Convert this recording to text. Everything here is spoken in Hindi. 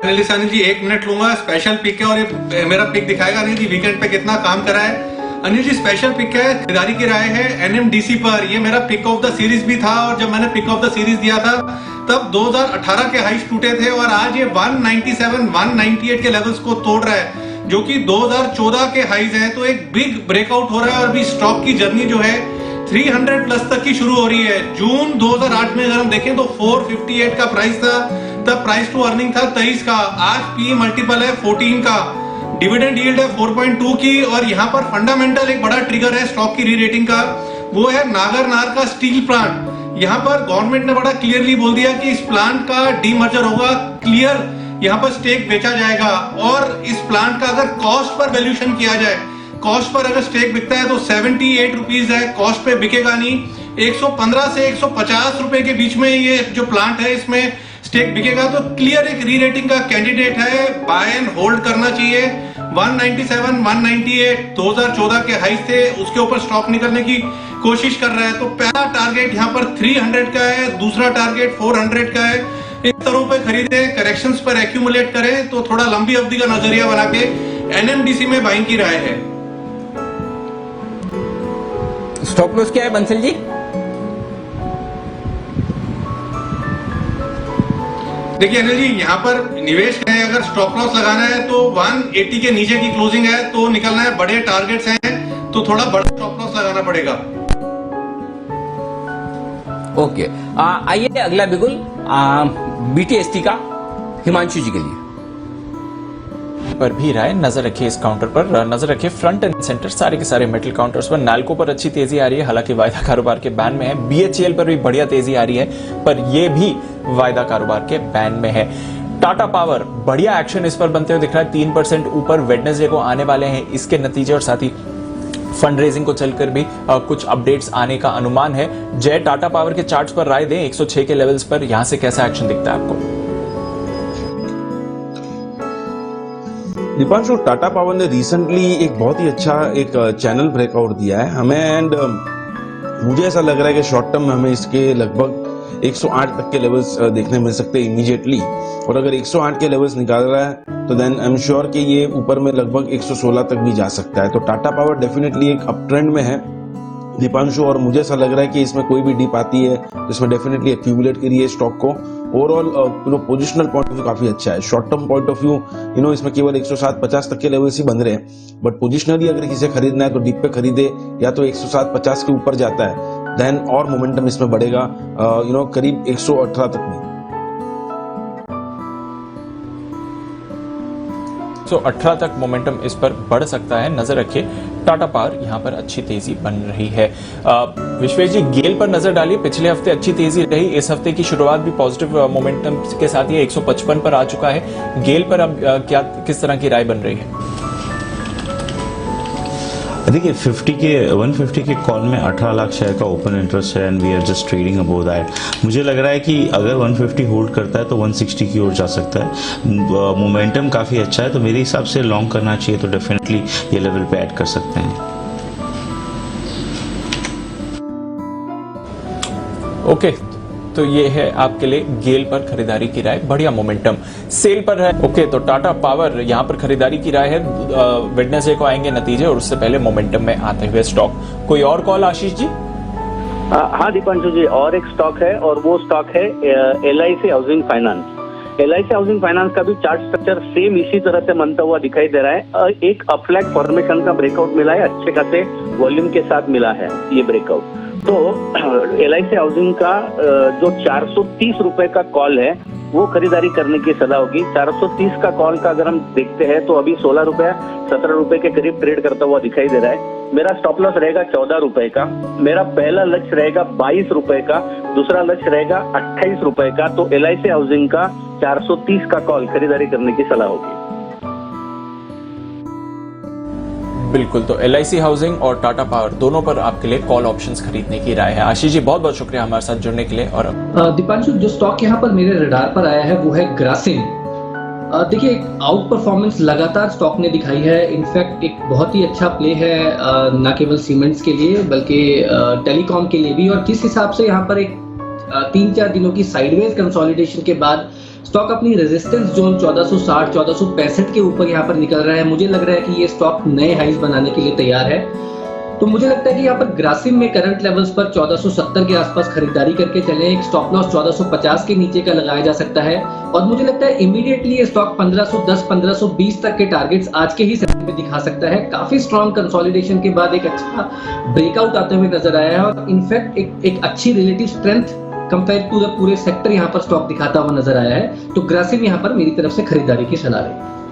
अनिल जी 1 मिनट लूंगा, स्पेशल पिक है और ये मेरा पिक दिखाएगा अनिल जी वीकेंड पे कितना काम करा है। अनिल जी स्पेशल पिक है, खरीदारी की राय है एनएमडीसी पर। ये मेरा पिक ऑफ द सीरीज भी था और जब मैंने पिक ऑफ द सीरीज दिया था तब 2018 के हाइस टूटे थे और आज ये 197 198 के लेवल्स को तोड़ रहा है जो कि 2014 के हाइज है। तो एक बिग ब्रेकआउट हो रहा है और अभी स्टॉक की जर्नी जो है 300 प्लस तक की शुरू हो रही है। जून 2008 में अगर हम देखें तो 458 का प्राइस था, तब प्राइस टू अर्निंग था 23 का। आज पी मल्टीपल है 14 का, डिविडेंड यील्ड है 4.2 की और यहाँ पर फंडामेंटल एक बड़ा ट्रिगर है स्टॉक की री रेटिंग का, वो है नागरनार का स्टील प्लांट। यहाँ पर गवर्नमेंट ने बड़ा क्लियरली बोल दिया कि इस प्लांट का डीमर्जर होगा, क्लियर यहाँ पर स्टेक बेचा जाएगा और इस प्लांट का अगर कॉस्ट पर वैल्यूएशन किया जाए, कॉस्ट पर अगर स्टेक बिकता है तो 78 रुपीज है, कॉस्ट पे बिकेगा नहीं। 115 से 150 रुपए के बीच में ये जो प्लांट है इसमें स्टेक बिकेगा, तो क्लियर एक री रेटिंग का कैंडिडेट है, बाय एंड होल्ड करना चाहिए। 197 198 2014 के हाई थे, उसके ऊपर स्टॉक निकलने की कोशिश कर रहा है। तो पहला टारगेट यहाँ पर 300 का है, दूसरा टारगेट 400 का है। इस तरह पे खरीदे, करेक्शंस पर एक्यूमुलेट करें तो थोड़ा लंबी अवधि का नजरिया बना के एनएमडीसी में बाइंग की राय है। स्टॉप लॉस क्या है बंसल जी? देखिए अनिल जी यहाँ पर निवेश है, अगर स्टॉप लॉस लगाना है तो 180 के नीचे की क्लोजिंग है तो निकलना है, बड़े टारगेट्स हैं तो थोड़ा बड़ा स्टॉप लॉस लगाना पड़ेगा। ओके, आइए अगला बिगुल बीटीएसटी का हिमांशु जी के लिए पर भी राय नजर रखिए, इस काउंटर पर नजर रखिए। फ्रंट एंड सेंटर सारे के सारे मेटल काउंटर्स पर नाल्को पर अच्छी तेजी आ रही है, हालांकि वायदा कारोबार के बैन में है। बीएचईएल पर भी बढ़िया तेजी आ रही है पर यह भी वायदा कारोबार के बैन में है। टाटा पावर बढ़िया एक्शन इस पर बनते हुए दिख रहा है, 3% ऊपर वेडनेसडे को आने वाले हैं इसके नतीजे और साथ ही फंड रेजिंग को चलकर भी कुछ अपडेट्स आने का अनुमान है। जय टाटा पावर के चार्ट्स पर राय दें 106 के लेवल्स पर, यहां से कैसा एक्शन दिखता है आपको? दीपांशु, टाटा पावर ने रिसेंटली एक बहुत ही अच्छा एक चैनल ब्रेकआउट दिया है हमें एंड मुझे ऐसा लग रहा है कि शॉर्ट टर्म में हमें इसके लगभग 108 तक के लेवल्स देखने मिल सकते हैं इमीडिएटली। और अगर 108 के लेवल्स निकाल रहा है तो देन आई एम श्योर कि ये ऊपर में लगभग 116 तक भी जा सकता है। तो टाटा पावर डेफिनेटली एक अप ट्रेंड में है दीपांशु, और मुझे ऐसा लग रहा है कि इसमें कोई भी डिप आती है तो इसमें डेफिनेटली एक्यूमुलेट करिए स्टॉक को। Overall positional point of view काफी अच्छा है। Short term point of view इसमें केवल 107-50 तक के लेवल्स ही बन रहे हैं, बट पोजिशनली अगर किसी खरीदना है तो डिप पे खरीदे, या तो 107-50 के ऊपर जाता है देन और मोमेंटम इसमें बढ़ेगा करीब 118 तक में। 118 तक मोमेंटम इस पर बढ़ सकता है, नजर रखिए। टाटा पावर यहां पर अच्छी तेजी बन रही है। विश्वेश जी, गेल पर नजर डालिए, पिछले हफ्ते अच्छी तेजी रही, इस हफ्ते की शुरुआत भी पॉजिटिव मोमेंटम के साथ ही 155 पर आ चुका है। गेल पर अब किस तरह की राय बन रही है? देखिए 150 के कॉल में 18 लाख शेयर का ओपन इंटरेस्ट है and we are just trading above that. मुझे लग रहा है कि अगर 150 होल्ड करता है तो 160 की ओर जा सकता है। मोमेंटम काफ़ी अच्छा है तो मेरे हिसाब से लॉन्ग करना चाहिए, तो डेफिनेटली ये लेवल पे ऐड कर सकते हैं। ओके, तो ये है आपके लिए गेल पर खरीदारी की राय, बढ़िया मोमेंटम। सेल पर है ओके, तो टाटा पावर यहां पर खरीदारी की राय है। वेडनेसडे को आएंगे नतीजे और उससे पहले मोमेंटम में आते हुए स्टॉक। कोई और कॉल आशीष जी? हाँ दीपांशु जी, और एक स्टॉक है और वो स्टॉक है LIC housing finance. LIC housing finance का भी चार्ट स्ट्रक्चर सेम इसी तरह से बनता हुआ दिखाई दे रहा है। एक अपफ्लैग फॉर्मेशन का ब्रेकआउट मिला है, अच्छे खासे वॉल्यूम के साथ मिला है ये ब्रेकआउट। तो LIC हाउसिंग का जो 430 रुपए का कॉल है वो खरीदारी करने की सलाह होगी। 430 का कॉल का अगर हम देखते हैं तो अभी 16 रुपए 17 रुपए के करीब ट्रेड करता हुआ दिखाई दे रहा है। मेरा स्टॉप लॉस रहेगा 14 रुपए का, मेरा पहला लक्ष्य रहेगा 22 रुपए का, दूसरा लक्ष्य रहेगा 28 रुपए का। तो LIC हाउसिंग का 430 का कॉल खरीदारी करने की सलाह होगी। बिल्कुल, तो LIC हाउसिंग और टाटा पावर दोनों पर आपके लिए कॉल ऑप्शंस खरीदने की राय है। आशीष जी, बहुत बहुत शुक्रिया हमारे साथ जुड़ने के लिए। और दीपांशु, जो स्टॉक यहाँ पर मेरे रडार पर आया है वो है ग्रासिम। देखिए, आउट परफॉर्मेंस लगातार स्टॉक ने दिखाई है। इनफैक्ट एक बहुत ही अच्छा प्ले है न केवल सीमेंट्स के लिए बल्कि टेलीकॉम के लिए भी। और किस हिसाब से यहाँ पर एक 3-4 दिनों की साइडवेज कंसोलिडेशन के बाद स्टॉक अपनी रेजिस्टेंस जोन 1460 1465 के ऊपर यहाँ पर निकल रहा है। मुझे लग रहा है कि ये स्टॉक नए हाइज बनाने के लिए तैयार है। तो मुझे लगता है कि यहाँ पर ग्रासिम में करंट लेवल्स पर 1470 के आसपास खरीदारी करके चले। एक स्टॉप लॉस 1450 के नीचे का लगाया जा सकता है और मुझे लगता है इमीडिएटली ये स्टॉक 1510 1520 तक के टारगेट्स आज के ही सेशन में दिखा सकता है। काफी स्ट्रॉन्ग कंसोलिडेशन के बाद एक अच्छा ब्रेकआउट आते हुए नजर आया है और इनफैक्ट एक अच्छी relative strength compare to the पूरे सेक्टर यहाँ पर स्टॉक दिखाता हुआ नजर आया है। तो ग्रासिम यहाँ पर मेरी तरफ से खरीदारी की सलाह रहेगी।